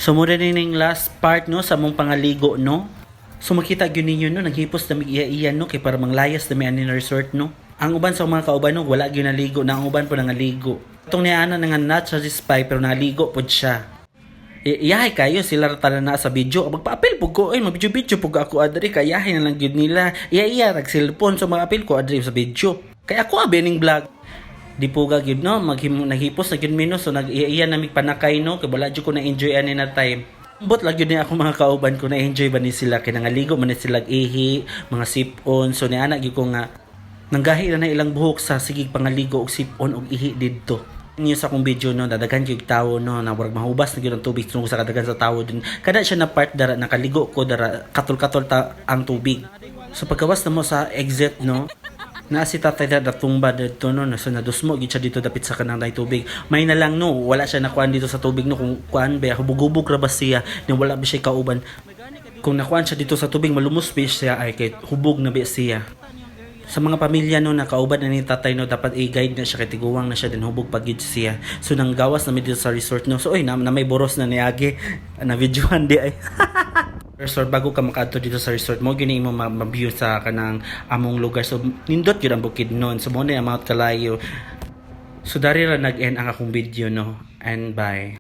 So mo rin ning last part no sa mong pangaligo no. So makita gyud ninyo no naghipos na mig-iya no kay para manglayas na may ani resort no. Ang uban sa mga kauban no wala gyud naligo na ang uban po nangaligo. Itong niana nga not satisfied pero naligo pod siya. Iyahay kayo sila tanan na sa video. Magpa-apil pug ko ay mabidyo-bidyo pug ako adri kay iyahay na lang gyud nila. Iya nag cellphone so mag-apil ko adri sa video. Kay ako abening vlog. Di po gyud no naghipos na gyud mino so nag-iya na mig panakay no kay wala jud ko na enjoy ani na time. Bot lang yun ako mga kauban ko na-enjoy ba ni sila kaya nangaligo man ni sila ihi, mga sipon. So niana gyud ko nga nanggahi na ilang buhok sa sigig pangaligo og sipon og ihi didto. Niyo sa akong video no dadagan gyud tawo no na warag mahubas na gyud ang tubig tungod sa kadagan sa tawo din. Kada siya na part dara nakaligo ko dara katol-katol ang tubig. So pagkawas na mo sa exit no na si tatay na tumba dito no so nadusmo gid siya dito dapit sa kanang tubig. May na lang no wala siya nakuan dito sa tubig no kung kuan ba hubog-hubog ra ba siya ni wala ba siya kauban. Kung nakuan siya dito sa tubig malumos ba siya ay kay hubog na ba siya. Sa mga pamilya no nakauban na ni tatay no dapat i-guide na siya kay tiguwang na siya din hubog pagid siya. So nang gawas na dito sa resort no. So oy na may boros na niagi na videohan di ay. Resort bago ka makaadto dito sa resort mo gini imo ma-view sa kanang among lugar so nindot gyud ang Bukidnon so mo na Mount Kalayo so dari ra nag-end ang akong video no and bye.